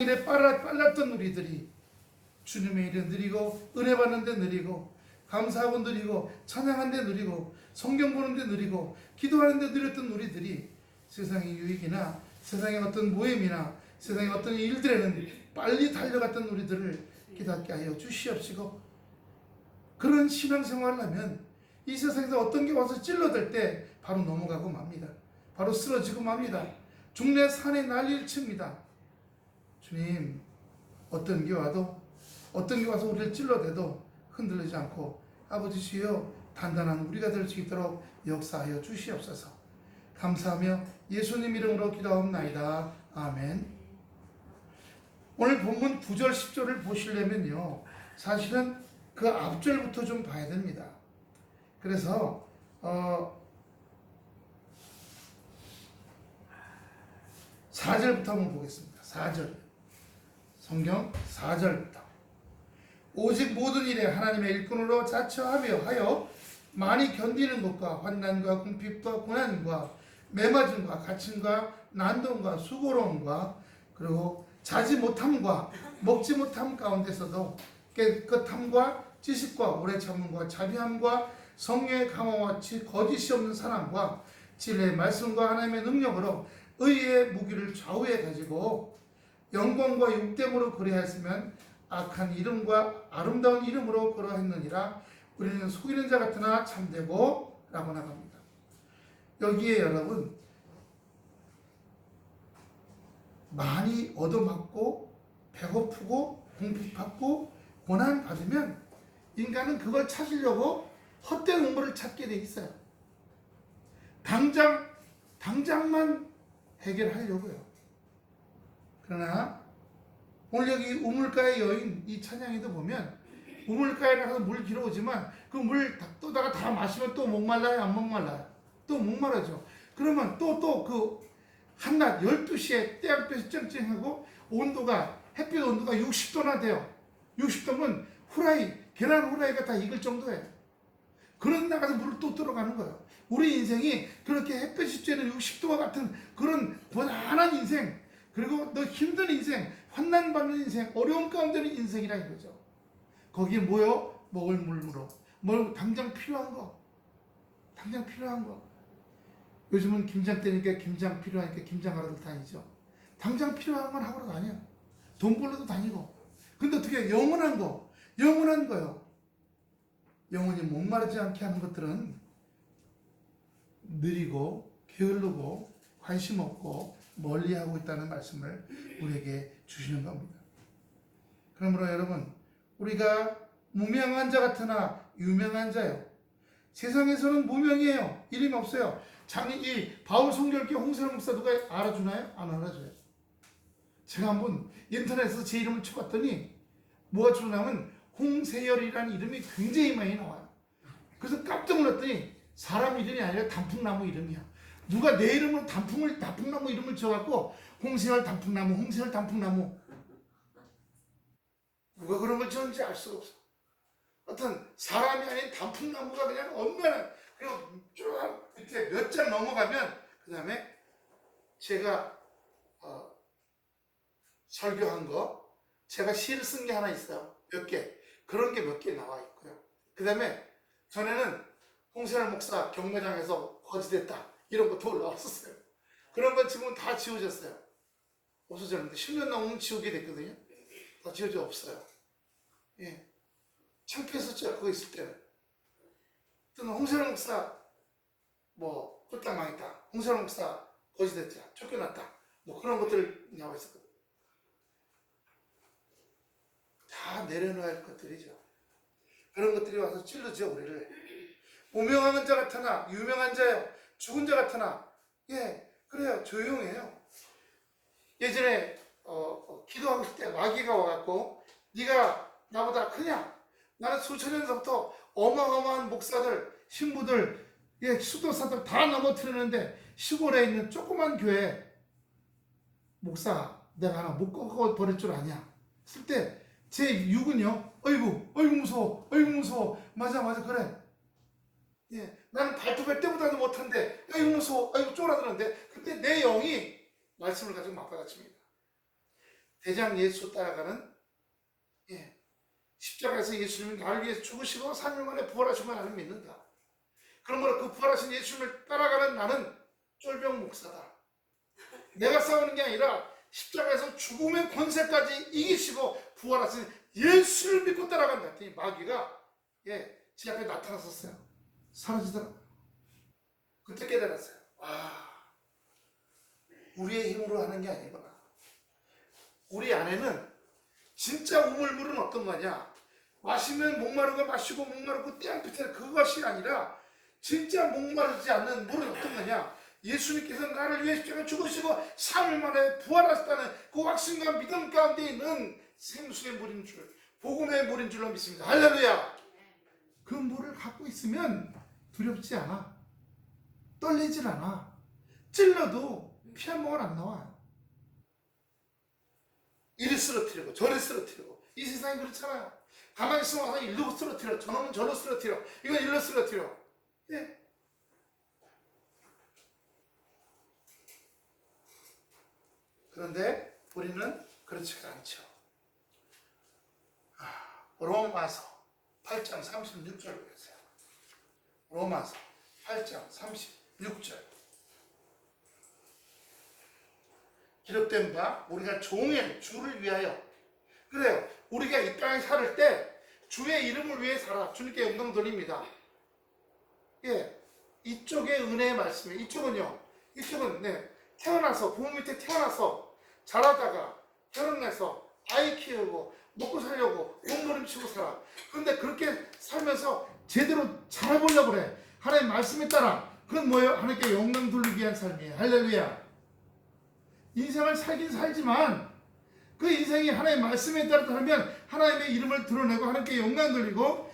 일에 빨랐던 우리들이 주님의 일에 느리고 은혜 받는데 느리고 감사하고 느리고 찬양하는데 느리고 성경 보는데 느리고 기도하는데 느렸던 우리들이 세상의 유익이나 세상의 어떤 모임이나 세상의 어떤 일들에는 빨리 달려갔던 우리들을 깨닫게 하여 주시옵시고, 그런 신앙생활을 하면 이 세상에서 어떤 게 와서 찔러댈 때 바로 넘어가고 맙니다. 바로 쓰러지고 맙니다. 중내 산에 난리를 칩니다. 주님, 어떤 게 와도 어떤 게 와서 우리를 찔러대도 흔들리지 않고 아버지 주여 단단한 우리가 될 수 있도록 역사하여 주시옵소서. 감사하며 예수님 이름으로 기도하옵나이다. 아멘. 오늘 본문 9절 10절을 보시려면요, 사실은 그 앞절부터 좀 봐야 됩니다. 그래서 4절부터 한번 보겠습니다. 4절, 성경 4절부터. 오직 모든 일에 하나님의 일꾼으로 자처하며 하여 많이 견디는 것과 환난과 궁핍과 고난과 매맞음과 갇힘과 난동과 수고로움과 그리고 자지 못함과 먹지 못함 가운데서도 깨끗함과 지식과 오래 참음과 자비함과 성령의 강화와 거짓이 없는 사랑과 진리의 말씀과 하나님의 능력으로 의의 무기를 좌우에 가지고 영광과 육됨으로 그리하였으면 악한 이름과 아름다운 이름으로 그러했느니라. 우리는 속이는 자 같으나 참되고 라고 나갑니다. 여기에 여러분, 많이 얻어맞고 배고프고 궁핍받고 고난받으면 인간은 그걸 찾으려고 헛된 공부를 찾게 돼 있어요. 당장만 해결하려고요. 그러나 오늘 여기 우물가의 여인 이 찬양에도 보면 우물가에 가서 물 길어오지만 그 물 떠다가 다 마시면 또 목말라요? 안 목말라요? 또 목마르죠. 그러면 또 그 한낮 12시에 태양볕이 쨍쨍하고 햇빛 온도가 60도나 돼요. 60도면 계란 후라이가 다 익을 정도예요. 그런 나가서 물을 또 들어가는 거예요. 우리 인생이 그렇게 햇볕이 쬐는 60도와 같은 그런 고단한 인생, 그리고 너 힘든 인생, 환난받는 인생, 어려움 가운데는 인생이라 이거죠. 거기에 뭐요? 먹을 물로, 당장 필요한 거. 요즘은 김장 때니까 김장 필요하니까 김장하러도 다니죠. 당장 필요한 건 하러 다녀. 돈 벌러도 다니고. 근데 어떻게 영원한 거요. 영원히 목마르지 않게 하는 것들은 느리고 게을르고 관심 없고 멀리하고 있다는 말씀을 우리에게 주시는 겁니다. 그러므로 여러분, 우리가 무명한 자 같으나 유명한 자요. 세상에서는 무명이에요. 이름이 없어요. 이 바울 성결교 홍세열 목사 누가 알아주나요? 안 알아줘요. 제가 한번 인터넷에서 제 이름을 쳐봤더니 뭐가 주냐면 홍세열이라는 이름이 굉장히 많이 나와요. 그래서 깜짝 놀랐더니 사람 이름이 아니라 단풍나무 이름이야. 누가 내 이름으로 단풍나무 이름을 지어갖고 홍세열 단풍나무 누가 그런 걸 지었는지 알 수가 없어. 어떤 사람이 아닌 단풍나무가 그냥 얼마나, 그리고 쭉 밑에 몇 장 넘어가면 그 다음에 제가 설교한 거, 제가 시를 쓴 게 하나 있어요. 그런 게 몇 개 나와 있고요. 그 다음에 전에는 홍세열 목사 경매장에서 거지됐다 이런 것도 올라왔었어요. 그런 건 지금은 다 지워졌어요. 없어졌는데 10년 넘으면 지우게 됐거든요. 다 지워져 없어요. 예. 창피했었죠, 그거 있을 때는. 또는 홍세열 목사 홀딱 망했다, 홍세열 목사 거지됐다, 쫓겨났다, 그런 것들 나와 있었거든요. 다 내려놔야 할 것들이죠. 그런 것들이 와서 찔르죠, 우리를. 무명한 자 같으나 유명한 자요, 죽은 자 같으나, 그래요, 조용해요. 예전에 기도하고 있을 때 마귀가 와갖고 네가 나보다 크냐? 나는 수천 년 전부터 어마어마한 목사들, 신부들, 수도사들 다 넘어뜨리는데 시골에 있는 조그만 교회 목사 내가 하나 못 꺾어 버릴 줄 아냐? 쓸 때 제 6은요. 어이구 무서워. 맞아 그래. 나는 발톱할 때보다도 못한데 아이고 무서워, 아이고 쫄아드는데, 근데 내 영이 말씀을 가지고 맞받아칩니다. 대장 예수 따라가는, 예, 십자가에서 예수님이 나를 위해서 죽으시고 3일 만에 부활하신 걸 나는 믿는다. 그러므로 그 부활하신 예수님을 따라가는 나는 쫄병 목사다. 내가 싸우는 게 아니라 십자가에서 죽음의 권세까지 이기시고 부활하신 예수를 믿고 따라간다 했더니 마귀가, 예, 제 앞에 나타났었어요. 사라지더라고요. 그때 깨달았어요. 와, 우리의 힘으로 하는 게 아니구나. 우리 안에는 진짜 우물물은 어떤 거냐? 마시면 목마르고 마시고 목마르고 떼양빛에 그것이 아니라 진짜 목마르지 않는 물은 어떤 거냐? 예수님께서 나를 위해 십자가에 죽으시고 3일 만에 부활하셨다는 그 확신과 믿음 가운데 있는 생수의 물인 줄, 복음의 물인 줄로 믿습니다. 할렐루야! 그 물을 갖고 있으면 두렵지 않아. 떨리질 않아. 찔러도 피 한 모금 안 나와. 이리 쓰러뜨리고 저리 쓰러뜨리고, 이 세상이 그렇잖아요. 가만히 있으면 일로 쓰러뜨려, 저놈은 저로 쓰러뜨려, 이건 일로 쓰러뜨려. 예. 그런데 우리는 그렇지가 않죠. 로마서 8장 36절을 보세요. 로마서 8장 36절. 기록된 바 우리가 종일 주를 위하여, 그래요, 우리가 이 땅에 살을 때 주의 이름을 위해 살아. 주님께 영광 돌립니다. 예, 이쪽의 은혜의 말씀이에요. 이쪽은 네, 태어나서 부모 밑에 태어나서 자라다가 결혼해서 아이 키우고 먹고 살려고 몸부림치고 살아. 그런데 그렇게 살면서 제대로 자라보려고 그래. 하나님 말씀에 따라. 그건 뭐예요? 하나님께 영광 돌리기 위한 삶이에요. 할렐루야. 인생을 살긴 살지만 그 인생이 하나님의 말씀에 따라 살면 하나님의 이름을 드러내고 하나님께 영광 돌리고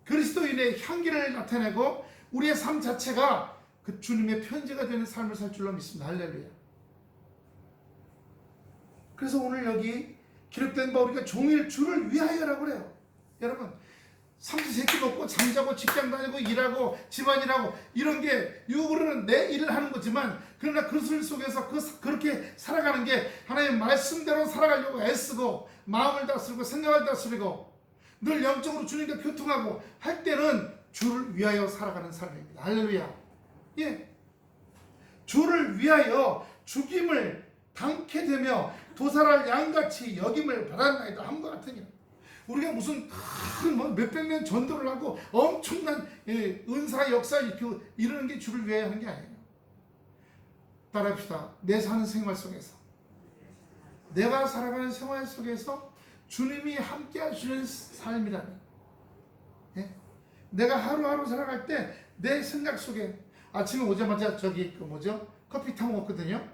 그리스도인의 향기를 나타내고 우리의 삶 자체가 그 주님의 편지가 되는 삶을 살 줄로 믿습니다. 할렐루야. 그래서 오늘 여기 기록된 바 우리가 종일 주를 위하여라고 그래요. 여러분, 삼시세끼 먹고 잠자고 직장 다니고 일하고 집안일하고 이런 게 육으로는 내 일을 하는 거지만, 그러나 그 속에서 그렇게 살아가는 게 하나님의 말씀대로 살아가려고 애쓰고 마음을 다스리고 생각을 다스리고 늘 영적으로 주님과 교통하고 할 때는 주를 위하여 살아가는 삶입니다. 할렐루야. 예, 주를 위하여 죽임을 당케 되며 도살할 양같이 여김을 받았나이다 함과 같으니, 우리가 무슨 몇백 년 전도를 하고 엄청난 은사 역사 이루는 게 주를 위하여 하는 게 아니에요. 따라합시다. 내 사는 생활 속에서, 내가 살아가는 생활 속에서 주님이 함께 하시는 삶이라면, 예? 내가 하루하루 살아갈 때 내 생각 속에 아침에 오자마자 커피 타 먹었거든요.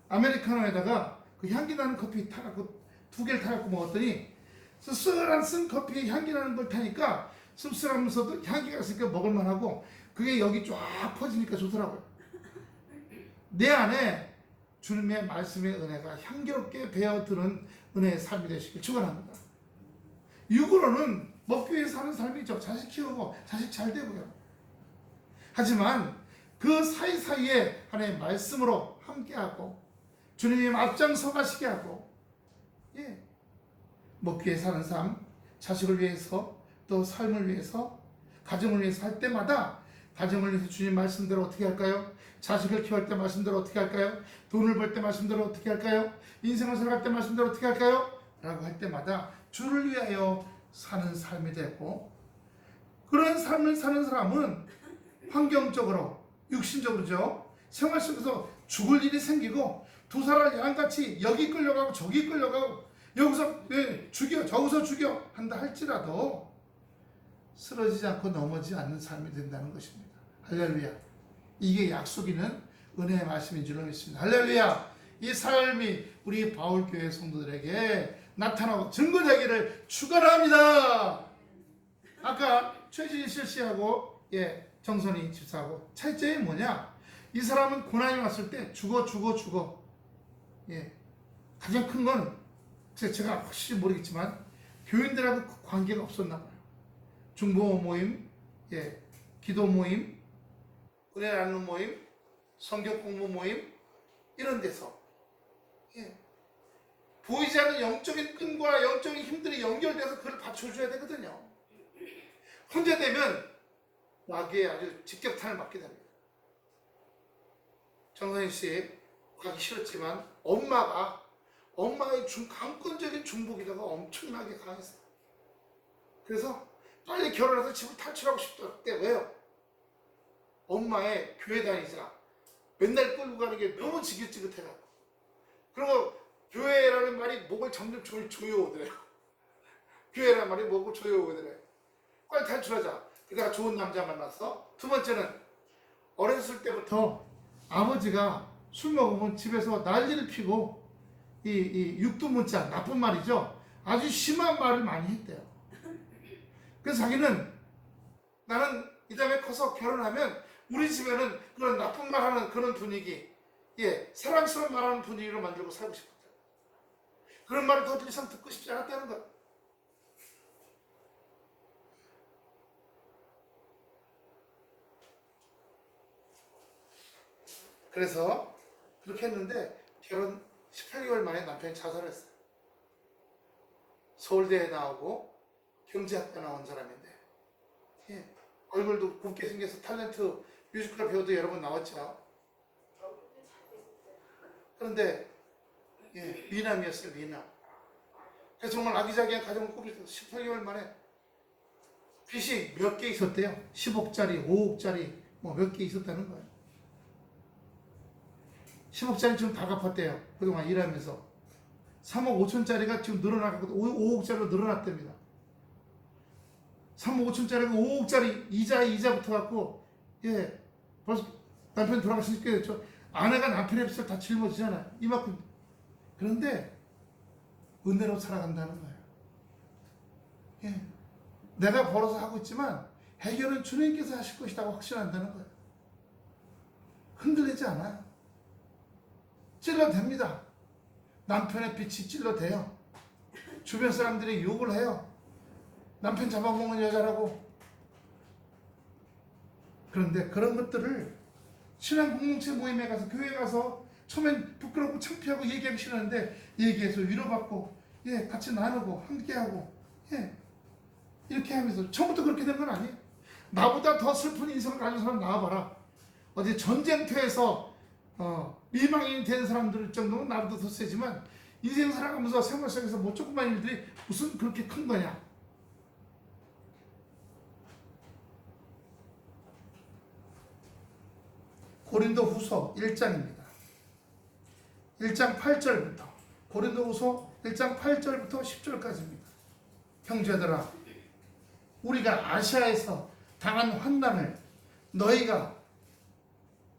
아메리카노에다가 그 향기 나는 커피 타갖고 2개를 타갖고 먹었더니 씁쓸한 쓴 커피에 향기 나는 걸 타니까 씁쓸하면서도 향기가 있으니까 먹을만하고 그게 여기 쫙 퍼지니까 좋더라고요. 내 안에 주님의 말씀의 은혜가 향기롭게 배어드는 은혜의 삶이 되시길 축원합니다. 육으로는 먹기 위해 사는 삶이죠. 자식 키우고 자식 잘 되고요. 하지만 그 사이사이에 하나님의 말씀으로 함께하고 주님이 앞장서 가시게 하고, 예, 먹기 위해 사는 삶, 자식을 위해서 또 삶을 위해서 가정을 위해서 할 때마다 가정을 위해서 주님 말씀대로 어떻게 할까요? 자식을 키울 때 말씀대로 어떻게 할까요? 돈을 벌 때 말씀대로 어떻게 할까요? 인생을 살아갈 때 말씀대로 어떻게 할까요? 라고 할 때마다 주를 위하여 사는 삶이 되고, 그런 삶을 사는 사람은 환경적으로 육신적으로죠, 생활 속에서 죽을 일이 생기고 두사람 양같이 여기 끌려가고 저기 끌려가고 여기서 죽여 저기서 죽여 한다 할지라도 쓰러지지 않고 넘어지지 않는 삶이 된다는 것입니다. 할렐루야. 이게 약속 있는 은혜의 말씀인 줄로 믿습니다. 할렐루야. 이 삶이 우리 바울교회 성도들에게 나타나고 증거되기를 축원합니다. 아까 최진실 씨하고 정선이 집사하고 차이점이 뭐냐? 이 사람은 고난이 왔을 때 죽어. 가장 큰 건 제가 확실히 모르겠지만 교인들하고 관계가 없었나 봐요. 중보모 모임, 기도 모임, 은혜 나누는 모임, 성경 공부 모임, 이런 데서 보이지 않는 영적인 끈과 영적인 힘들이 연결돼서 그걸 받쳐줘야 되거든요. 혼자 되면 마귀에 아주 직격탄을 맞게 됩니다. 정선희 가기 싫었지만 엄마의 강권적인 중복이라가 엄청나게 강했어요. 그래서 빨리 결혼해서 집을 탈출하고 싶대. 왜요? 엄마의 교회 다니자 맨날 끌고 가는 게 너무 지긋지긋해갖고. 그리고 교회라는 말이 목을 점점 조여오더래요. 교회라는 말이 목을 조여오더래요. 빨리 탈출하자. 그러니까 좋은 남자 만났어. 두 번째는 어렸을 때부터 아버지가 술 먹으면 집에서 난리를 피고 이 육두문자, 나쁜 말이죠. 아주 심한 말을 많이 했대요. 그래서 자기는 나는 이 다음에 커서 결혼하면 우리 집에는 그런 나쁜 말 하는 그런 분위기, 사랑스러운 말하는 분위기로 만들고 살고 싶었다. 그런 말을 더 이상 듣고 싶지 않았다는 거야. 그래서 그렇게 했는데 결혼 18개월 만에 남편이 자살했어요. 서울대에 나오고 경제학과 나온 사람인데 얼굴도 곱게 생겨서 탤런트 뮤지컬 배우도 여러 번 나왔죠. 그런데 미남이었어요. 미남. 그래서 정말 아기자기한 가정을 꾸리고 18개월 만에 빚이 몇 개 있었대요. 10억짜리, 5억짜리 뭐 몇 개 있었다는 거예요. 10억짜리 지금 다 갚았대요. 그동안 일하면서. 3억 5천짜리가 지금 늘어나고 5억짜리로 늘어났답니다. 3억 5천짜리가 5억짜리 이자 붙어갖고 벌써 남편이 돌아가신 지 꽤 됐죠. 아내가 남편의 빚을 다 짊어지잖아요. 이만큼. 그런데 은혜로 살아간다는 거예요. 내가 벌어서 하고 있지만 해결은 주님께서 하실 것이라고 확신한다는 거예요. 흔들리지 않아요. 찔러댑니다. 남편의 빛이 찔러대요. 주변 사람들이 욕을 해요. 남편 잡아먹는 여자라고. 그런데 그런 것들을 신앙 공동체 모임에 가서 교회에 가서 처음엔 부끄럽고 창피하고 얘기하기 싫었는데 얘기해서 위로받고 같이 나누고 함께하고 이렇게 하면서 처음부터 그렇게 된 건 아니에요. 나보다 더 슬픈 인생을 가진 사람 나와봐라. 어디 전쟁터에서 미망인이 된 사람들 정도는 나보다 더 세지만 인생 살아가면서 생활 속에서 뭐 조그만 일들이 무슨 그렇게 큰 거냐. 고린도후서 1장입니다. 1장 8절부터 고린도후서 1장 8절부터 10절까지입니다. 형제들아, 우리가 아시아에서 당한 환난을 너희가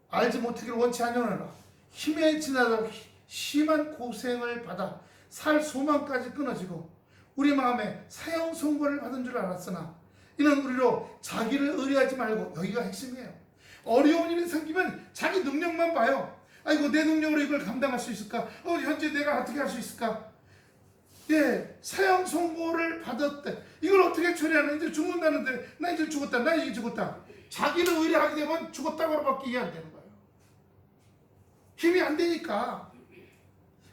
알지 못하기를 원치 아니하노라. 힘에 지나서 심한 고생을 받아 살 소망까지 끊어지고 우리 마음에 사형 선고를 받은 줄 알았으나 이는 우리로 자기를 의뢰하지 말고, 여기가 핵심이에요. 어려운 일이 생기면 자기 능력만 봐요. 아이고 내 능력으로 이걸 감당할 수 있을까? 현재 내가 어떻게 할 수 있을까? 사형 선고를 받았대. 이걸 어떻게 처리하는? 이제 죽는다는데 나 이제 죽었다. 나 이제 죽었다. 자기를 의뢰하게 되면 죽었다고밖에 이해 안 되는 거예요. 힘이 안 되니까.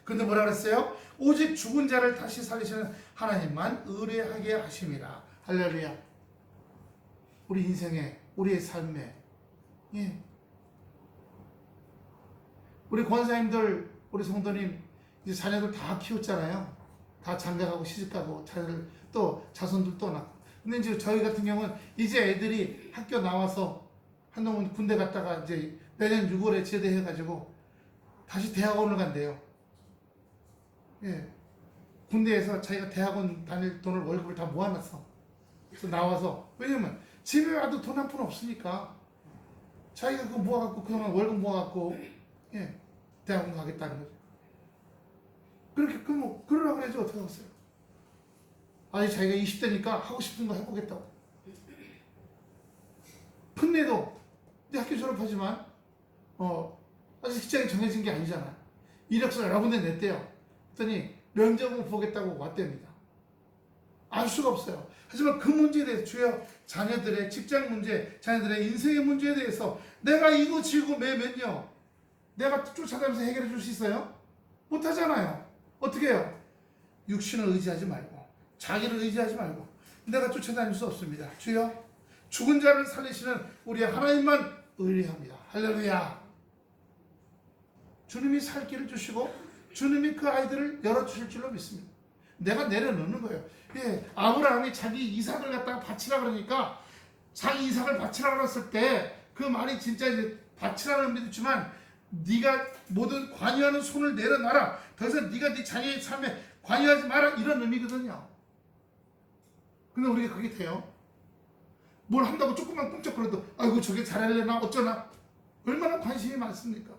근데 뭐라 그랬어요? 오직 죽은 자를 다시 살리시는 하나님만 의뢰하게 하심이라. 할렐루야. 우리 인생에, 우리의 삶에, 우리 권사님들, 우리 성도님 이제 자녀들 다 키웠잖아요. 다 장가가고 시집가고 자녀들 또 자손들 또 낳고. 근데 이제 저희 같은 경우는 이제 애들이 학교 나와서 한동훈 군대 갔다가 이제 내년 6월에 제대해가지고 다시 대학원을 간대요. 군대에서 자기가 대학원 다닐 돈을 월급을 다 모아놨어. 그래서 나와서, 왜냐면 집에 와도 돈 한 푼 없으니까 자기가 그거 모아갖고 그동안 월급 모아갖고 대학원 가겠다는 거죠. 그렇게 그러라고 그래야지 어떻게 하겠어요? 아니 자기가 20대니까 하고 싶은 거 해보겠다고. 큰애도 이제 학교 졸업하지만 아직 직장이 정해진 게 아니잖아. 이력서 여러 군데 냈대요. 그랬더니 면접을 보겠다고 왔답니다. 알 수가 없어요. 하지만 그 문제에 대해서, 주여 자녀들의 직장 문제, 자녀들의 인생의 문제에 대해서 내가 이거 지고 매면요 내가 쫓아다니면서 해결해 줄 수 있어요? 못하잖아요. 어떻게 해요? 육신을 의지하지 말고 자기를 의지하지 말고 내가 쫓아다닐 수 없습니다. 주여, 죽은 자를 살리시는 우리 하나님만 의뢰합니다. 할렐루야. 주님이 살 길을 주시고 주님이 그 아이들을 열어주실 줄로 믿습니다. 내가 내려놓는 거예요. 예, 아브라함이 자기 이삭을 갖다가 바치라 그러니까 자기 이삭을 바치라 그랬을 때 그 말이 진짜 이제 바치라는 의미지만 네가 모든 관여하는 손을 내려놔라. 더 이상 네가 네 자녀의 삶에 관여하지 마라, 이런 의미거든요. 근데 우리가 그게 돼요? 뭘 한다고 조금만 꿈쩍거려도 아이고 저게 잘하려나 어쩌나, 얼마나 관심이 많습니까?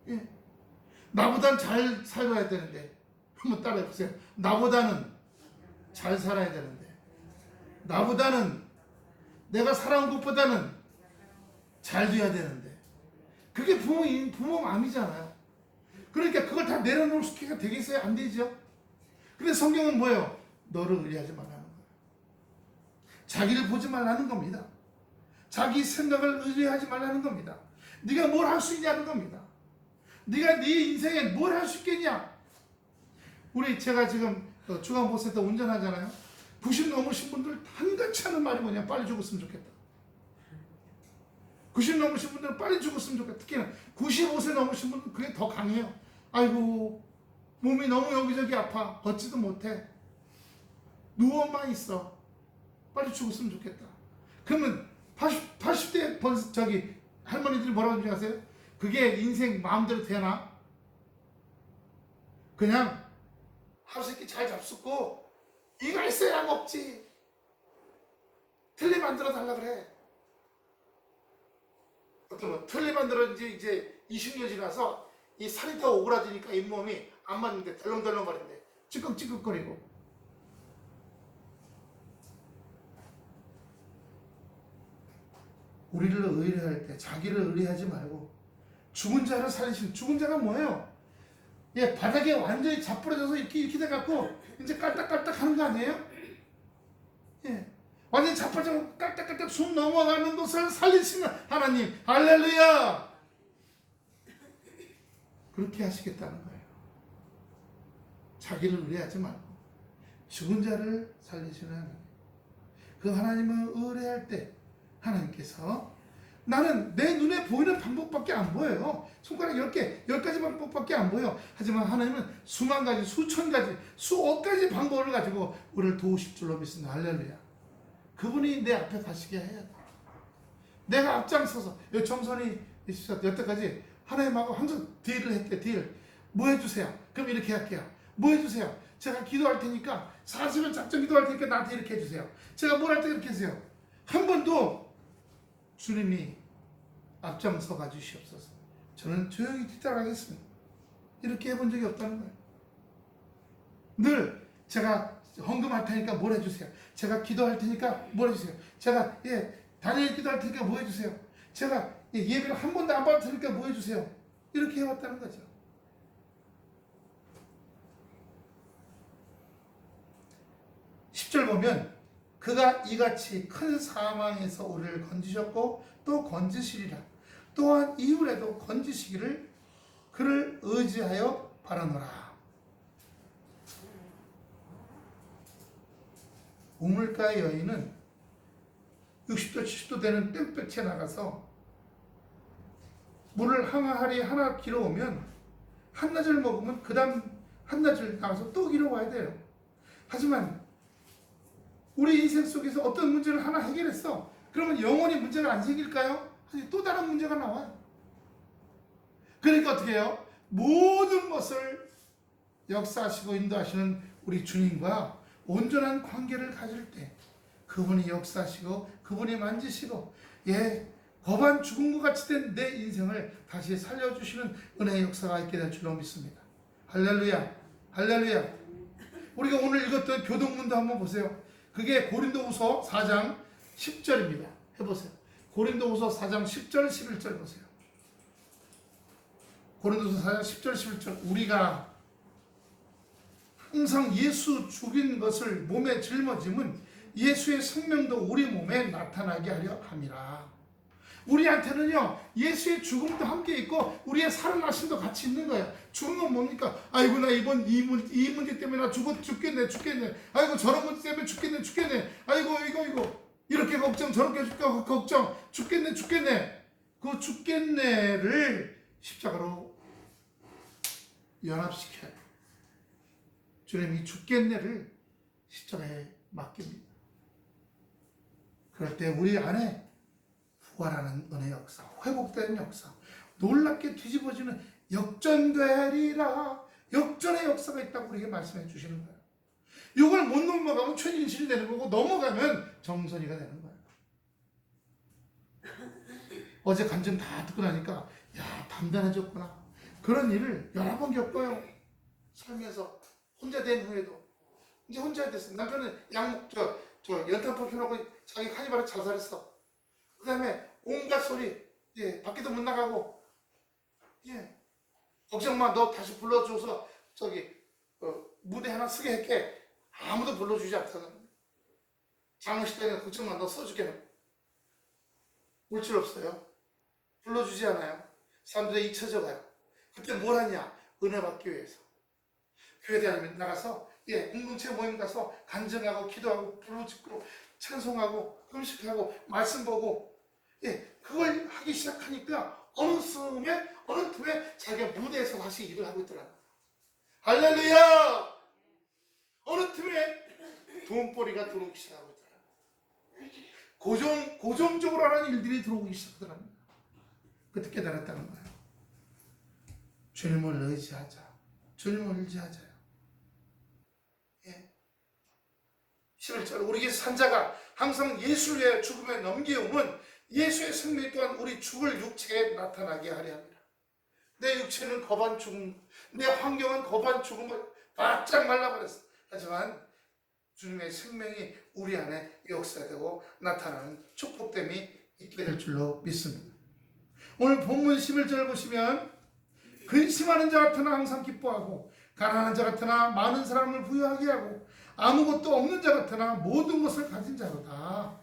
예. 나보단 잘 살아야 되는데, 한번 따라해 보세요. 나보다는 잘 살아야 되는데, 나보다는 내가 살아온 것보다는 잘 돼야 되는데, 그게 부모 마음이잖아요. 그러니까 그걸 다 내려놓을 수가 되겠어요? 안 되죠? 근데 성경은 뭐예요? 너를 의뢰하지 말라는 거예요. 자기를 보지 말라는 겁니다. 자기 생각을 의뢰하지 말라는 겁니다. 네가 뭘 할 수 있냐는 겁니다. 네가 네 인생에 뭘 할 수 있겠냐? 제가 지금 중앙보센터 운전하잖아요. 90 넘으신 분들 한같이 하는 말이 뭐냐? 빨리 죽었으면 좋겠다. 90 넘으신 분들은 빨리 죽었으면 좋겠다. 특히나 95세 넘으신 분들은 그게 더 강해요. 아이고 몸이 너무 여기저기 아파. 걷지도 못해. 누워만 있어. 빨리 죽었으면 좋겠다. 그러면 80대 할머니들이 뭐라고 하는지 아세요? 그게 인생 마음대로 되나? 그냥 하루 세끼 잘 잡숫고 이가 있어야 먹지. 틀리 만들어 달라 그래. 틀리 만들어 이제 20년 지나서 이 살이 더 오그라지니까 잇몸이 안 맞는데 덜렁덜렁거린대. 찌꺽찌꺽거리고. 우리를 의뢰할 때 자기를 의뢰하지 말고 죽은 자를 살리신, 죽은 자가 뭐예요? 예, 바닥에 완전히 자빠져서 이렇게 돼갖고 이제 깔딱깔딱 하는 거 아니에요? 예, 완전히 자빠져 깔딱깔딱 숨 넘어가는 것을 살리시는 하나님, 할렐루야! 그렇게 하시겠다는 거예요. 자기를 의뢰하지 말고 죽은 자를 살리시는 하나님. 그 하나님을 의뢰할 때 하나님께서, 나는 내 눈에 보이는 방법밖에 안 보여요. 손가락 10가지 방법밖에 안 보여. 하지만 하나님은 수만 가지, 수천 가지, 수억 가지 방법을 가지고 우리를 도우실 줄로 믿습니다. 할렐루야. 그분이 내 앞에 가시게 해야 돼. 내가 앞장서서, 정선이 여태까지 하나님하고 항상 딜을 했대. 딜. 뭐 해주세요? 그럼 이렇게 할게요. 뭐 해주세요? 제가 기도할 테니까, 40일 작정 기도할 테니까 나한테 이렇게 해주세요. 제가 뭘 할 때 이렇게 해주세요. 한 번도 주님이 앞장서 가주시옵소서, 저는 조용히 뒤따라가겠습니다, 이렇게 해본 적이 없다는 거예요. 늘 제가 헌금할 테니까 뭘 해주세요. 제가 기도할 테니까 뭘 해주세요. 제가 단일 기도할 테니까 뭐 해주세요. 제가 예배를 한 번도 안 받을 테니까 뭐 해주세요. 이렇게 해왔다는 거죠. 10절 보면 그가 이같이 큰 사망에서 우리를 건지셨고 또 건지시리라. 또한 이후에도 건지시기를 그를 의지하여 바라노라. 우물가의 여인은 60도 70도 되는 땡볕에 나가서 물을 항아리 하나 길어오면 한나절 먹으면 그 다음 한나절 나가서 또 길어와야 돼요. 하지만 우리 인생 속에서 어떤 문제를 하나 해결했어. 그러면 영원히 문제가 안 생길까요? 아니, 또 다른 문제가 나와요. 그러니까 어떻게 해요? 모든 것을 역사하시고 인도하시는 우리 주님과 온전한 관계를 가질 때 그분이 역사하시고 그분이 만지시고 법안 죽은 것 같이 된 내 인생을 다시 살려주시는 은혜의 역사가 있게 될 줄로 믿습니다. 할렐루야, 할렐루야. 우리가 오늘 읽었던 교동문도 한번 보세요. 그게 고린도후서 4장 10절입니다. 해보세요. 고린도후서 4장 10절 11절 보세요. 고린도후서 4장 10절 11절. 우리가 항상 예수 죽인 것을 몸에 짊어짐은 예수의 생명도 우리 몸에 나타나게 하려 함이라. 우리한테는요, 예수의 죽음도 함께 있고 우리의 살아나심도 같이 있는 거예요. 죽음은 뭡니까? 아이고, 나 이 문제 때문에 나 죽겠네. 아이고, 저런 문제 때문에 죽겠네. 아이고, 이거 이렇게 걱정, 저렇게 걱정, 죽겠네. 그 죽겠네를 십자가로 연합시켜요. 주님이 죽겠네를 십자가에 맡깁니다. 그럴 때 우리 안에 부활하는 은혜의 역사, 회복되는 역사, 놀랍게 뒤집어지는 역전되리라, 역전의 역사가 있다고 우리에게 말씀해 주시는 거예요. 이걸 못 넘어가면 최진실이 되는 거고, 넘어가면 정선이가 되는 거예요. 어제 간증 다 듣고 나니까 야, 단단해졌구나. 그런 일을 여러 번 겪어요. 살면서 혼자 된 후에도. 이제 혼자 됐어요. 남편은 연탄 피우라고 자기 카니발에 자살했어. 그 다음에 온갖 소리, 밖에도 못 나가고, 걱정 마, 너 다시 불러줘서 무대 하나 쓰게 할게. 아무도 불러주지 않거든. 장례식 때는 걱정 마, 너 써줄게. 물질 없어요. 불러주지 않아요. 사람들이 잊혀져 가요. 그때 뭘 하냐? 은혜 받기 위해서. 교회 다니면 나가서 공동체 모임 가서 간증하고 기도하고 불러짓고 찬송하고 금식하고 말씀 보고 그걸 하기 시작하니까 어느 틈에 자기가 무대에서 다시 일을 하고 있더라. 할렐루야! 어느 틈에 돈벌이가 들어오기 시작하고 있더라. 고정적으로 하는 일들이 들어오기 시작하더랍니다. 그때 깨달았다는 거예요. 주님을 의지하자. 주님을 의지하자요. 11절, 우리 산자가 항상 예수를 위해 죽음에 넘겨오면 예수의 생명 또한 우리 죽을 육체에 나타나게 하려 합니다. 내 육체는 거반 죽음, 내 환경은 거반 죽음을 바짝 말라버렸어. 하지만 주님의 생명이 우리 안에 역사되고 나타나는 축복됨이 있게 될 줄로 믿습니다. 오늘 본문 11절 보시면, 근심하는 자 같으나 항상 기뻐하고 가난한 자 같으나 많은 사람을 부유하게 하고 아무것도 없는 자 같으나 모든 것을 가진 자로다.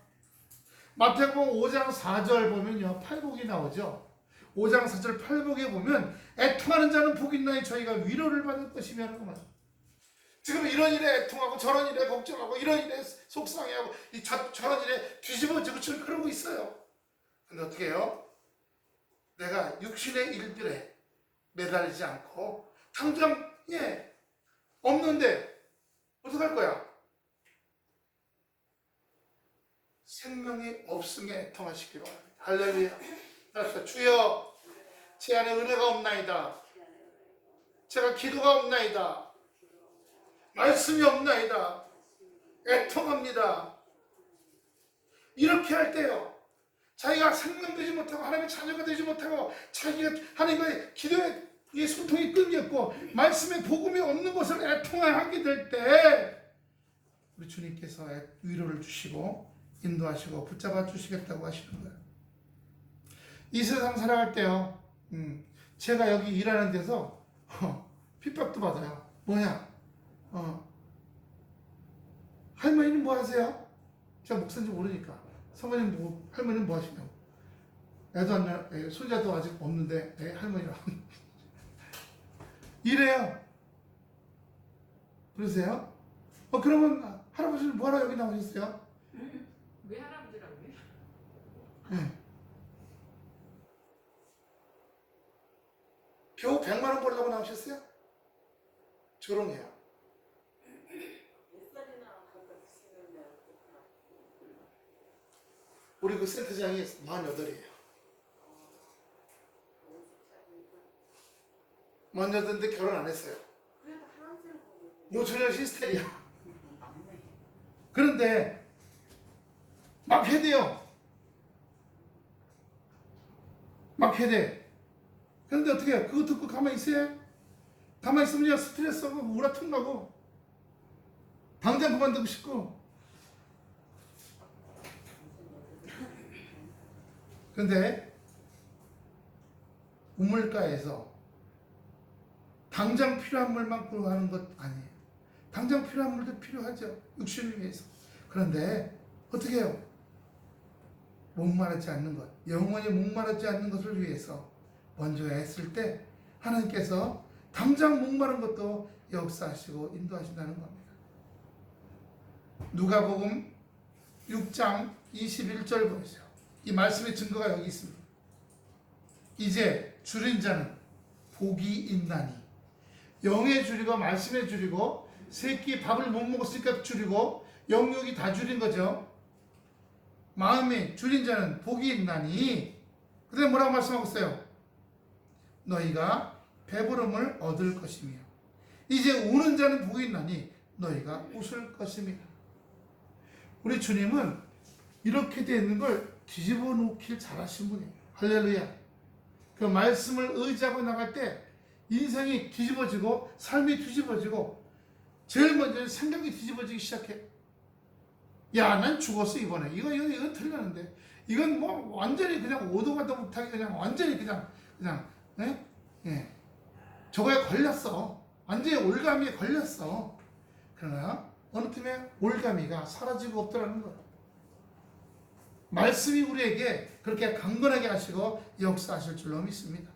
마태복음 5장 4절 보면요, 팔복이 나오죠. 5장 4절 팔복에 보면 애통하는 자는 복이 있나니 저희가 위로를 받을 것이며 하는 겁니다. 지금 이런 일에 애통하고 저런 일에 걱정하고 이런 일에 속상해하고 저런 일에 뒤집어지고 지금 그러고 있어요. 근데 어떻게 해요? 내가 육신의 일들에 매달리지 않고 당장 없는데 어떡할 거야? 생명이 없음에 애통하시기 바랍니다. 할렐루야. 따라서 주여, 제 안에 은혜가 없나이다. 제가 기도가 없나이다. 말씀이 없나이다. 애통합니다. 이렇게 할 때요, 자기가 생명되지 못하고 하나님의 자녀가 되지 못하고 자기가 하나님과의 기도의 소통이 끊겼고 말씀의 복음이 없는 것을 애통하게 될 때 우리 주님께서 위로를 주시고 인도하시고 붙잡아 주시겠다고 하시는 거예요. 이 세상 살아갈 때요, 제가 여기 일하는 데서 핍박도 받아요. 뭐냐? 할머니는 뭐 하세요? 제가 목사인지 모르니까. 사모님 할머니는 뭐 하시냐고. 애도 안 나, 손자도 아직 없는데 할머니랑 이래요. 그러세요? 그러면 할아버지는 뭐하러 여기 나오셨어요? 왜 할아버지라고요? 네. 겨우 100만 원 벌려고 나오셨어요? 조롱해요. 우리 그 센터장이 48이에요. 48인데 결혼 안 했어요. 노처녀 시스템이야. 그런데 막 해대요. 막 해대. 그런데 어떻게 해요? 그거 듣고 가만히 있어요? 가만히 있으면 스트레스하고 우라통 나고 당장 그만두고 싶고. 그런데 우물가에서 당장 필요한 물만 구하는 것 아니에요. 당장 필요한 물도 필요하죠. 육신을 위해서. 그런데 어떻게 해요? 목마르지 않는 것, 영원히 목마르지 않는 것을 위해서 먼저 애쓸 때 하나님께서 당장 목마른 것도 역사하시고 인도하신다는 겁니다. 누가복음 6장 21절 보세요. 이 말씀의 증거가 여기 있습니다. 이제 줄인 자는 복이 있나니, 영에 줄이고 말씀에 줄이고 새끼 밥을 못 먹었으니까 줄이고 영육이 다 줄인 거죠. 마음에 줄인 자는 복이 있나니, 그 다음에 뭐라고 말씀하고 있어요? 너희가 배부름을 얻을 것이며 이제 우는 자는 복이 있나니 너희가 웃을 것입니다. 우리 주님은 이렇게 되어 있는 걸 뒤집어 놓길 잘하신 분이에요. 할렐루야. 그 말씀을 의지하고 나갈 때 인생이 뒤집어지고 삶이 뒤집어지고 제일 먼저 생각이 뒤집어지기 시작해. 야, 난 죽었어 이번에. 이건 틀렸는데. 이건 뭐 완전히 그냥 오도 가도 못하게 그냥 완전히 그냥 예. 저거에 걸렸어. 완전히 올가미에 걸렸어. 그러나 어느 틈에 올가미가 사라지고 없더라는 거예요. 말씀이 우리에게 그렇게 강건하게 하시고 역사하실 줄로 믿습니다.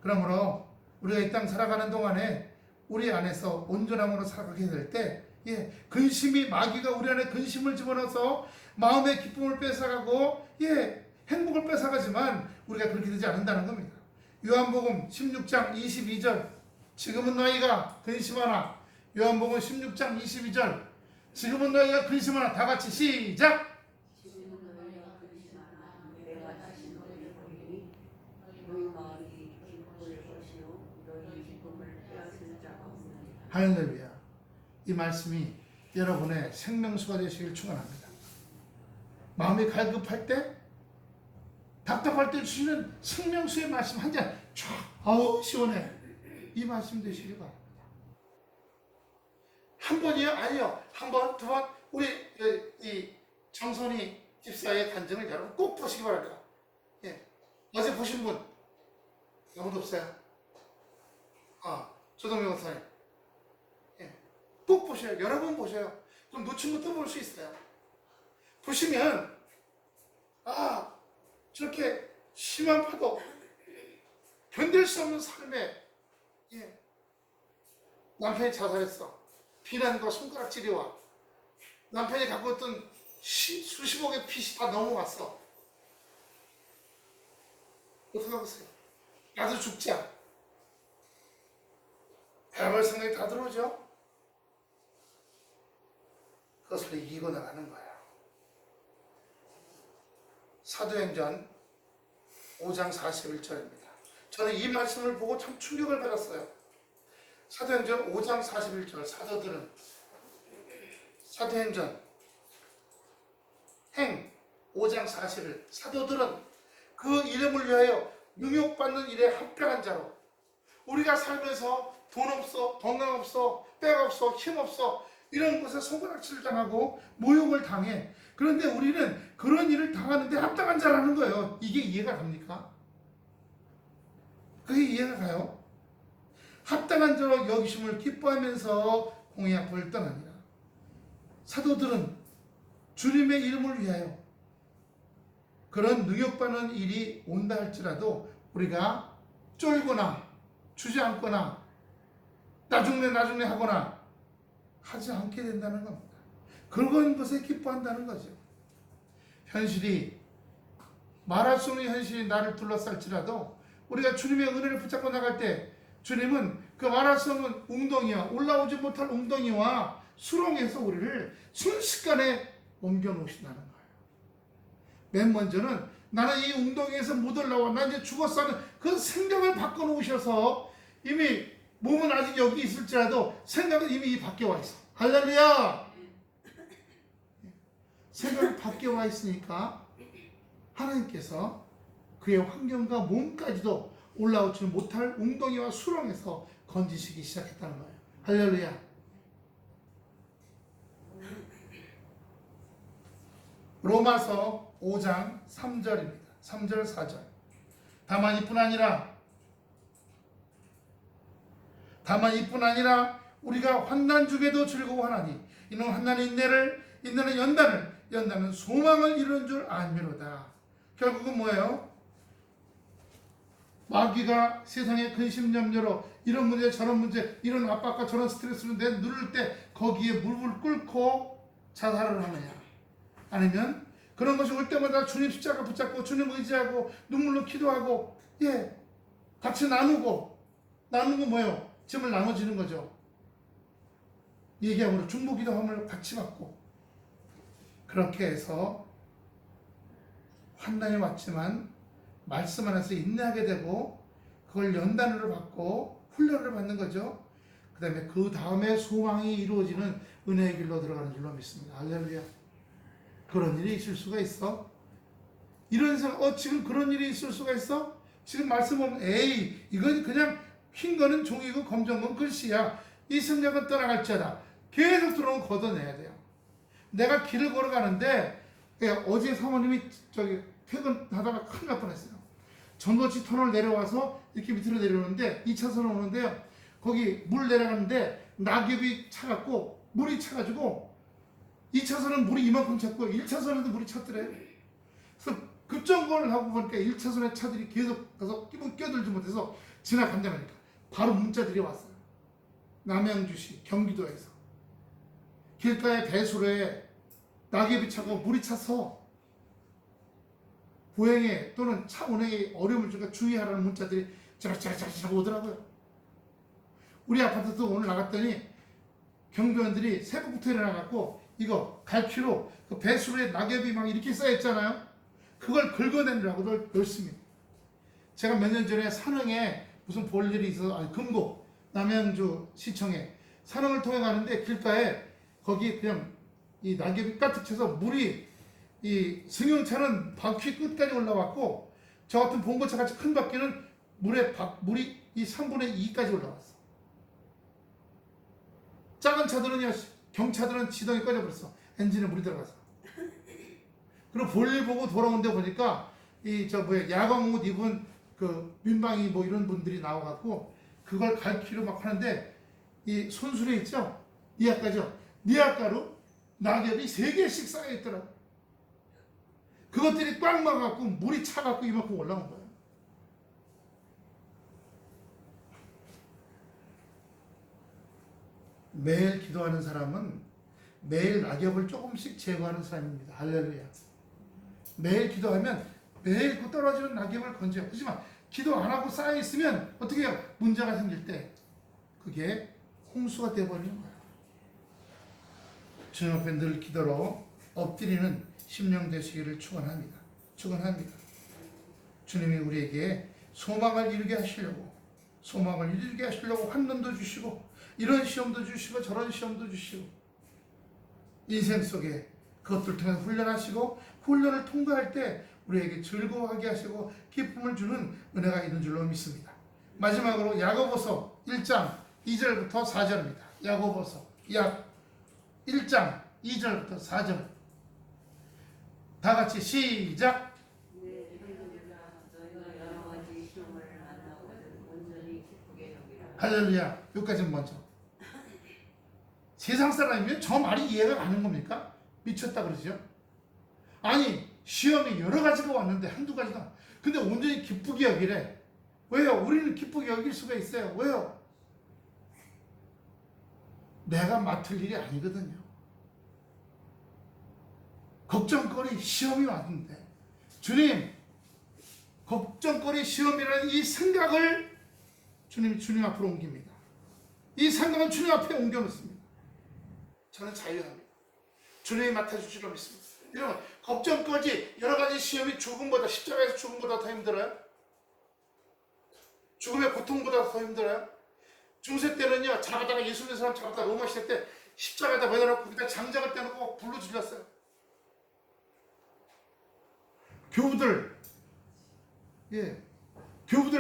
그러므로 우리가 이 땅 살아가는 동안에 우리 안에서 온전함으로 살아가게 될 때, 근심이, 마귀가 우리 안에 근심을 집어넣어서 마음의 기쁨을 뺏어가고 행복을 뺏어가지만 우리가 그렇게 되지 않는다는 겁니다. 요한복음 16장 22절, 지금은 너희가 근심하나. 요한복음 16장 22절, 지금은 너희가 근심하나. 다 같이 시작. 할렐루야. 이 말씀이 여러분의 생명수가 되시길 축원합니다. 마음이 갈급할 때, 답답할 때 주시는 생명수의 말씀 한 잔 쫙, 아우 시원해. 이 말씀 되시길 바랍니다. 한 번이요? 아니요. 한 번, 두 번. 우리 이 정선이 집사의 간증을 여러분 꼭 보시기 바랍니다. 어제 보신 분 아무도 없어요? 조동명 목사님. 꼭 보셔요. 여러 번 보셔요. 그럼 놓친 것도 볼 수 있어요. 보시면 저렇게 심한 파도, 견딜 수 없는 삶에 남편이 자살했어. 비난과 손가락질이 와. 남편이 갖고 있던 수십억의 빚이 다 넘어갔어. 어떻게 하겠어요? 나도 죽자. 별별 생각이 다 들어오죠? 그것을 이기고 나가는 거예요. 사도행전 5장 41절입니다. 저는 이 말씀을 보고 참 충격을 받았어요. 사도행전 5장 41절, 사도행전 행 5장 41, 사도들은 그 이름을 위하여 능욕받는 일에 합당한 자로, 우리가 살면서 돈 없어, 건강 없어, 때가 없어, 힘 없어, 이런 곳에 손가락질을 당하고 모욕을 당해. 그런데 우리는 그런 일을 당하는데 합당한 자라는 거예요. 이게 이해가 갑니까? 그게 이해가 가요? 합당한 자로 여기심을 기뻐하면서 공의학벌을 떠납니다. 사도들은 주님의 이름을 위하여 그런 능욕받는 일이 온다 할지라도 우리가 쫄거나 주저앉거나 나중에 하거나 하지 않게 된다는 겁니다. 그런 것에 기뻐한다는 거죠. 현실이, 말할 수 없는 현실이 나를 둘러쌀지라도 우리가 주님의 은혜를 붙잡고 나갈 때 주님은 그 말할 수 없는 웅덩이와, 올라오지 못할 웅덩이와 수렁에서 우리를 순식간에 옮겨 놓으신다는 거예요. 맨 먼저는 나는 이 웅덩이에서 못 올라와, 나 이제 죽었어 하는 그 생각을 바꿔 놓으셔서, 이미 몸은 아직 여기 있을지라도 생각은 이미 밖에 와 있어. 할렐루야! 생각이 밖에 와 있으니까 하나님께서 그의 환경과 몸까지도 올라오지 못할 웅덩이와 수렁에서 건지시기 시작했다는 거예요. 할렐루야! 로마서 5장 3절입니다. 3절 4절. 다만 이뿐 아니라 우리가 환난 중에도 즐거워하나니 이는 환난의 인내를, 인내는 연단은 소망을 이루는 줄 아미로다. 결국은 뭐예요? 마귀가 세상의 근심 염려로 이런 문제 저런 문제 이런 압박과 저런 스트레스를 내 누를 때 거기에 무릎을 꿇고 자살을 하느냐, 아니면 그런 것이 올 때마다 주님 십자가 붙잡고 주님 의지하고 눈물로 기도하고 같이 나누는 거 뭐예요? 짐을 나눠지는 거죠. 얘기함으로 중보기도함을 같이 받고, 그렇게 해서 환난이 왔지만 말씀 안에서 인내하게 되고 그걸 연단으로 받고 훈련을 받는 거죠. 그 다음에 소망이 이루어지는 은혜의 길로 들어가는 줄로 믿습니다. 할렐루야. 그런 일이 있을 수가 있어? 이런 생각, 지금 그런 일이 있을 수가 있어? 지금 말씀 보면 이건 그냥 흰 거는 종이고 검정 건 글씨야. 이 성령은 떠나갈지어다. 계속 들어오면 걷어내야 돼요. 내가 길을 걸어가는데 어제 사모님이 퇴근하다가 큰일 날 뻔했어요. 전거치 터널 내려와서 이렇게 밑으로 내려오는데 2차선으로 오는데요. 거기 물 내려가는데 낙엽이 차갖고 물이 차가지고 2차선은 물이 이만큼 찼고 1차선에도 물이 찼더래요. 그래서 급정거를 하고 보니까 1차선의 차들이 계속 가서 끼어들지 못해서 지나간다니까 바로 문자들이 왔어요. 남양주시 경기도에서 길가에 배수로에 낙엽이 차고 물이 차서 보행에 또는 차 운행에 어려움을 주니까 주의하라는 문자들이 짜라짜라짜라 오더라고요. 우리 아파트도 오늘 나갔더니 경비원들이 새벽부터 일어나갖고 이거 갈퀴로 그 배수로에 낙엽이 막 이렇게 쌓여있잖아요. 그걸 긁어내느라고 열심히. 제가 몇 년 전에 산흥에 무슨 볼 일이 있어서 금고 남양주 시청에 산흥을 통해 가는데 길가에 거기 그냥 이 낙엽이 가득 차서 물이 이 승용차는 바퀴 끝까지 올라왔고 저 같은 봉고차 같이 큰 바퀴는 물이 이 3분의 2까지 올라왔어. 작은 차들은요, 경차들은 지동이 꺼져버렸어. 엔진에 물이 들어가서. 그리고 볼일 보고 돌아오는데 보니까 야광 옷 입은 그 민방위 뭐 이런 분들이 나와갖고 그걸 갈퀴로 막 하는데 이 손수레 있죠? 니아까죠? 니아가로 낙엽이 3개씩 쌓여있더라고. 그것들이 꽉 막아갖고 물이 차갖고 이만큼 올라온 거예요. 매일 기도하는 사람은 매일 낙엽을 조금씩 제거하는 사람입니다. 할렐루야. 매일 기도하면 매일 그 떨어지는 낙엽을 건져요. 하지만 기도 안 하고 쌓여있으면 어떻게 해요? 문제가 생길 때 그게 홍수가 되어버리는 거예요. 주님 앞에 늘 기도로 엎드리는 심령 되시기를 축원합니다. 주님이 우리에게 소망을 이루게 하시려고 환난도 주시고 이런 시험도 주시고 저런 시험도 주시고 인생 속에 그것들 통해서 훈련하시고 훈련을 통과할 때 우리에게 즐거워하게 하시고 기쁨을 주는 은혜가 있는 줄로 믿습니다. 마지막으로 야고보서 1장 2절부터 4절입니다. 야고보서 1장 2절부터 4절 다 같이 시작. 할렐루야. 여기까지는 먼저. 세상 사람이면 저 말이 이해가 가는 겁니까? 미쳤다 그러죠? 아니 시험이 여러 가지가 왔는데 한두 가지다. 근데 온전히 기쁘게 여기래. 왜요? 우리는 기쁘게 여길 수가 있어요. 왜요? 내가 맡을 일이 아니거든요. 걱정거리 시험이 왔는데 주님 걱정거리 시험이라는 이 생각을 주님 앞으로 옮깁니다. 이 생각을 주님 앞에 옮겨놓습니다. 저는 자유합니다. 주님이 맡아주시려 믿습니다. 여러분 걱정거리 여러 가지 시험이 죽음보다 십자가에서 죽음보다 더 힘들어요? 죽음의 고통보다 더 힘들어요? 중세 때는요 잡아다가 예수 믿는 사람 잡아다가 로마 시대 때 십자가에다 매달아놓고 거기다 장작을 떼놓고 불로 질렀어요. 교부들을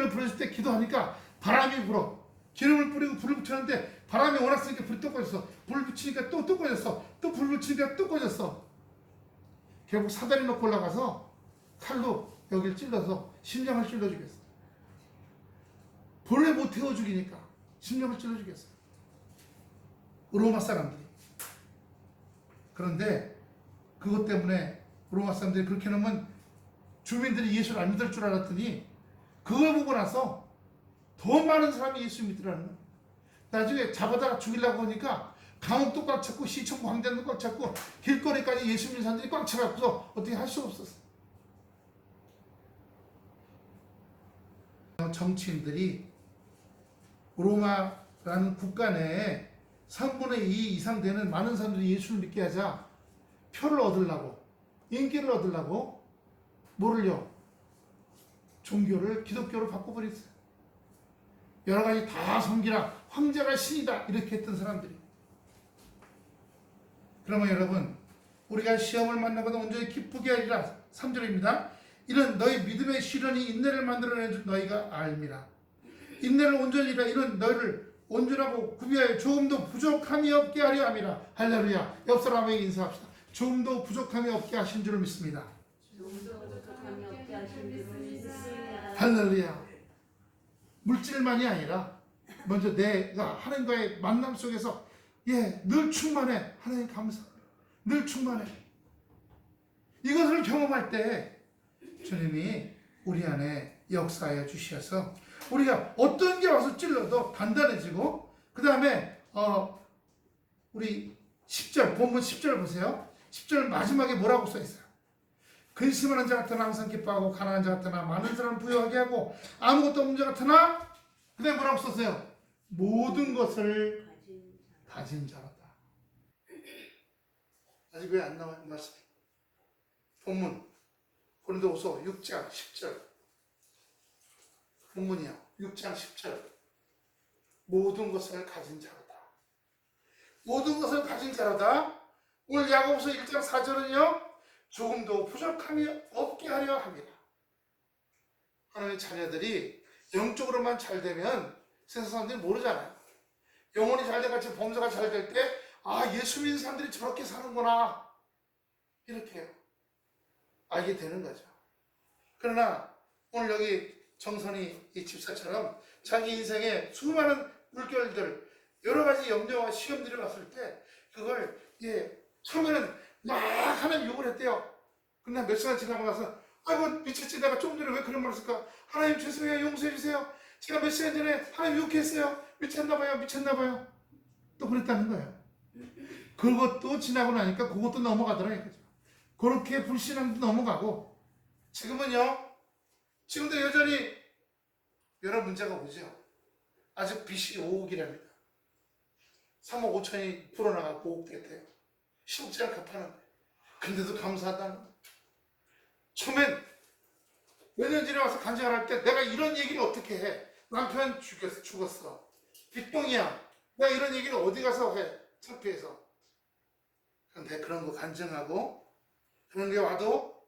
부르실 때 기도하니까 바람이 불어. 기름을 뿌리고 불을 붙였는데 바람이 워낙 세니까 불이 또 꺼졌어. 불 붙이니까 또 꺼졌어. 또 불 붙이니까 또 꺼졌어. 결국 사다리 놓고 올라가서 칼로 여기를 찔러서 심장을 찔러 주겠어. 본래 못 태워 죽이니까 심장을 찔러 주겠어. 로마 사람들이. 그런데 그것 때문에 로마 사람들이 그렇게 놓으면 주민들이 예수를 안 믿을 줄 알았더니 그걸 보고 나서 더 많은 사람이 예수 믿더라는 거예요. 나중에 잡아다가 죽이려고 하니까 감옥도 꽉 찼고 시청 광장도 꽉 찼고 길거리까지 예수 믿는 사람들이 꽉 차갖고서 어떻게 할 수가 없었어. 정치인들이 로마라는 국가 내에 3분의 2 이상 되는 많은 사람들이 예수를 믿게 하자 표를 얻으려고, 인기를 얻으려고 뭐를요? 종교를 기독교로 바꿔버렸어요. 여러 가지 다 섬기라, 황제가 신이다 이렇게 했던 사람들이. 그러면 여러분, 우리가 시험을 만나거나 온전히 기쁘게 하리라. 3절입니다. 이런 너희 믿음의 시련이 인내를 만들어낸 줄 너희가 알미라. 인내를 온전히 하라. 이런 너희를 온전하고 구비하여 조금도 부족함이 없게 하려 함이라. 할렐루야. 옆 사람에게 인사합시다. 조금도 부족함이 없게 하신 줄을 믿습니다. 할렐루야. 물질만이 아니라 먼저 내가 하나님과의 만남 속에서 늘 충만해. 하나님 감사합니다. 늘 충만해. 이것을 경험할 때 주님이 우리 안에 역사하여 주셔서 우리가 어떤 게 와서 찔러도 단단해지고, 그 다음에 우리 10절 본문 10절 보세요. 10절 마지막에 뭐라고 써있어요? 근심하는 자 같으나 항상 기뻐하고 가난한 자 같으나 많은 사람을 부유하게 하고 아무것도 없는 자 같으나, 그 다음에 뭐라고 썼어요? 모든 것을 가진 자로다. 아직 왜 안 나와요? 말씀 본문 고린도후서 6장 10절 본문이요. 6장 10절 모든 것을 가진 자로다. 모든 것을 가진 자로다. 오늘 야고보서 1장 4절은요. 조금도 부족함이 없게 하려 합니다. 하나님의 자녀들이 영적으로만 잘 되면 세상 사람들이 모르잖아요. 영혼이 잘 돼같이 범사가 잘 될 때, 예수 믿는 사람들이 저렇게 사는구나, 이렇게 알게 되는 거죠. 그러나 오늘 여기 정선이 이 집사처럼 자기 인생에 수많은 물결들, 여러 가지 염려와 시험들이 왔을 때 그걸 처음에는 막 하나님 욕을 했대요. 근데 몇 시간 지나고 나서 아이고 미쳤지, 내가 조금 전에 왜 그런 말 했을까? 하나님 죄송해요, 용서해 주세요. 제가 몇 시간 전에 하나님 욕했어요. 미쳤나봐요. 또 그랬다는 거예요. 그것도 지나고 나니까 그것도 넘어가더라고요. 그렇게 불신앙도 넘어가고, 지금도 여전히 여러 문제가 오죠. 아직 빚이 5억이랍니다. 3억 5천이 불어나가고 5억 됐대요. 10억짜리 갚아는 거예요. 근데도 감사하다는 거예요. 처음엔 몇 년 전에 와서 간증을 할 때 내가 이런 얘기를 어떻게 해? 남편 죽었어. 빚병이야. 내가 이런 얘기를 어디 가서 해? 창피해서. 그런데 그런 거 간증하고 그런 게 와도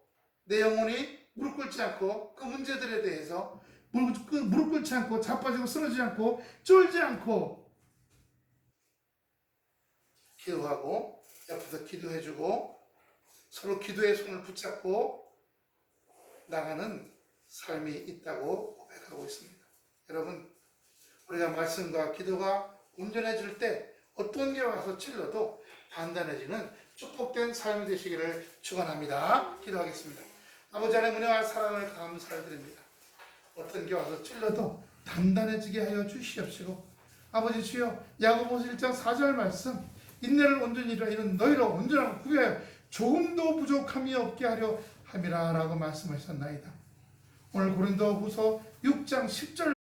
내 영혼이 무릎 꿇지 않고 그 문제들에 대해서 무릎 꿇지 않고 자빠지고 쓰러지지 않고 쫄지 않고 기도하고 옆에서 기도해주고 서로 기도의 손을 붙잡고 나가는 삶이 있다고 고백하고 있습니다. 여러분, 우리가 말씀과 기도가 온전해질 때 어떤 게 와서 찔러도 단단해지는 축복된 삶이 되시기를 축원합니다. 기도하겠습니다. 아버지 하나님 은혜와 사랑을 감사를 드립니다. 어떤 게 와서 찔러도 단단해지게 하여 주시옵시고, 아버지 주여, 야고보서 1장 4절 말씀, 인내를 온전히 이루라. 이는 너희를 온전하고 구비하여 조금도 부족함이 없게 하려 함이라 라고 말씀하셨나이다. 오늘 고린도후서 6장 10절